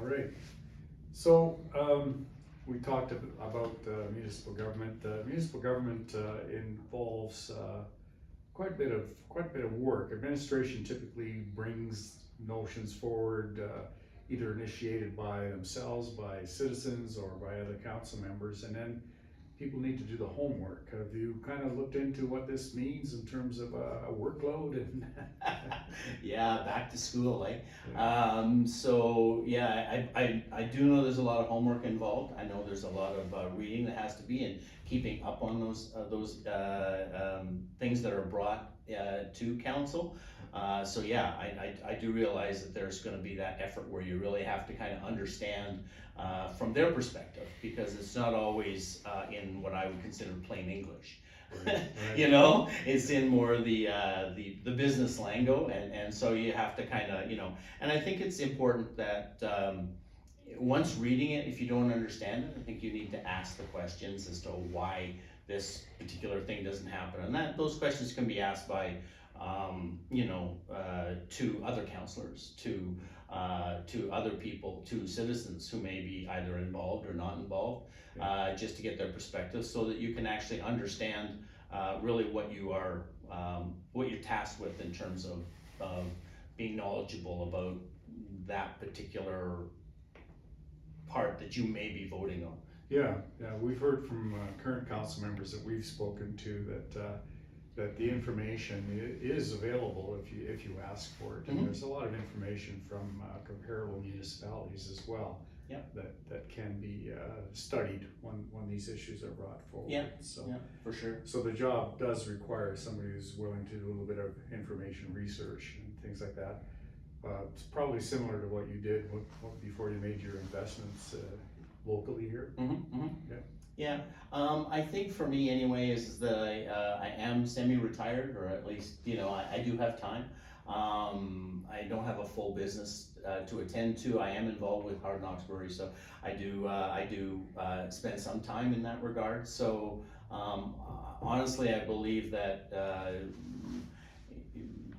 All right. So we talked about municipal government. Municipal government involves quite a bit of work. Administration typically brings notions forward, either initiated by themselves, by citizens, or by other council members, and then people need to do the homework. Have you kind of looked into what this means in terms of a workload? And Yeah, back to school, eh? Yeah. So yeah, I do know there's a lot of homework involved. I know there's a lot of reading that has to be and keeping up on those things that are brought to council. So yeah, I do realize that there's going to be that effort where you really have to kind of understand from their perspective, because it's not always in what I would consider plain English. Right. You know, it's in more the business lingo, and so you have to kind of, and I think it's important that once reading it, if you don't understand it, I think you need to ask the questions as to why this particular thing doesn't happen, and those questions can be asked by to other counselors, to other people, to citizens who may be either involved or not involved, just to get their perspective, so that you can actually understand really what you're tasked with in terms of being knowledgeable about that particular part that you may be voting on. Yeah, we've heard from current council members that we've spoken to that the information is available if you ask for it. And Mm-hmm. there's a lot of information from comparable municipalities as well. Yeah. That can be studied when these issues are brought forward. Yeah. So, yeah, for sure. So the job does require somebody who's willing to do a little bit of information research and things like that. It's probably similar to what you did before you made your investments locally here. Mm-hmm, mm-hmm. Yeah. Yeah, I think for me anyway is that I am semi-retired, or at least, I do have time. I don't have a full business to attend to. I am involved with Hard Knocks Brewery, so I do spend some time in that regard. So honestly, I believe that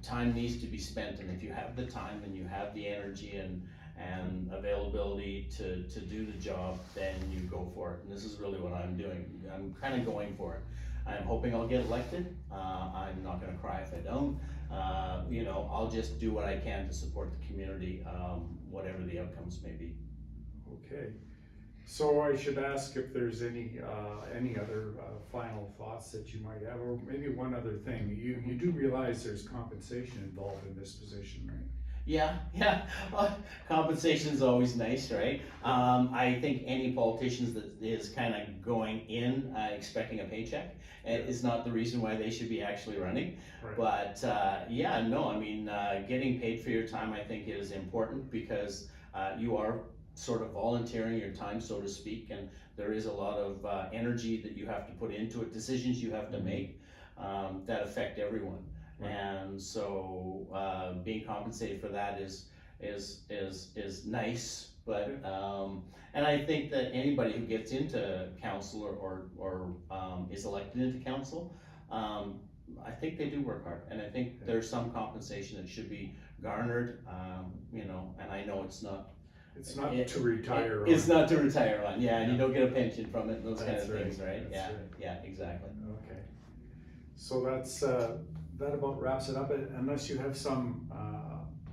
time needs to be spent, and if you have the time and you have the energy and availability to do the job, then you go for it. And this is really what I'm doing. I'm kind of going for it. I'm hoping I'll get elected. I'm not going to cry if I don't. I'll just do what I can to support the community, whatever the outcomes may be. Okay. So I should ask if there's any other final thoughts that you might have, or maybe one other thing. You do realize there's compensation involved in this position, right? Yeah. Compensation is always nice, right? I think any politicians that is kind of going in expecting a paycheck is not the reason why they should be actually running. Right. But getting paid for your time, I think, is important, because you are sort of volunteering your time, so to speak, and there is a lot of energy that you have to put into it, decisions you have to make that affect everyone. Right. And so being compensated for that is nice, but and I think that anybody who gets into council or is elected into council, I think they do work hard, and I think there's some compensation that should be garnered, and I know it's not to retire on. It's not to retire on, and you don't get a pension from it and those That's kind of things, right? That's right. Yeah, exactly. Okay. So that about wraps it up, unless you have some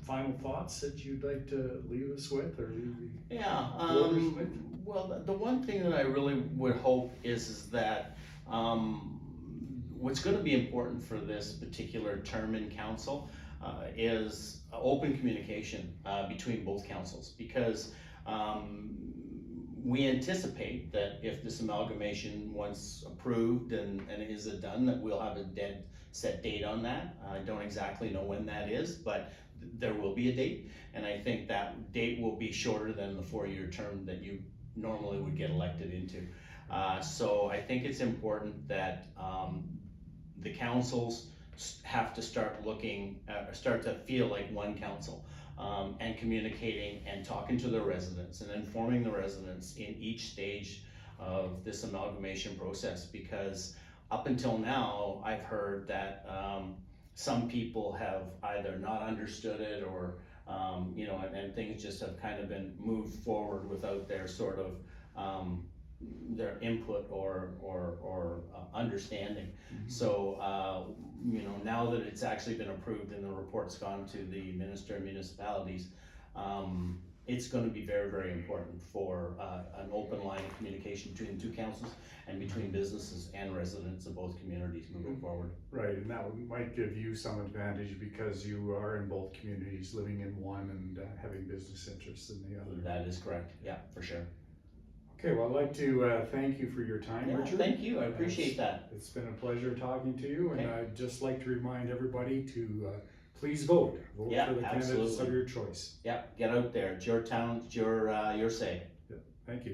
final thoughts that you'd like to leave us with, or leave the viewers with? Well, the one thing that I really would hope is that what's going to be important for this particular term in council is open communication between both councils, because we anticipate that if this amalgamation, once approved and is it done, that we'll have a dead set date on that. I don't exactly know when that is, but there will be a date, and I think that date will be shorter than the 4-year term that you normally would get elected into. So I think it's important that the councils have to start to feel like one council, and communicating and talking to the residents and informing the residents in each stage of this amalgamation process, because up until now I've heard that some people have either not understood it or you know, and things just have kind of been moved forward without their sort of, their input or understanding. So, you know, now that it's actually been approved and the report's gone to the Minister of Municipalities, it's going to be very, very important for an open line of communication between the two councils and between businesses and residents of both communities moving forward. Right, and that might give you some advantage because you are in both communities, living in one and having business interests in the other. That is correct, yeah, for sure. Okay, well, I'd like to thank you for your time, Yeah, Richard. thank you, I appreciate that. It's been a pleasure talking to you, and Okay. I'd just like to remind everybody to please vote. Vote Yeah, for the candidates of absolutely. your choice. Yeah, get out there, it's your town, it's your say. Thank you.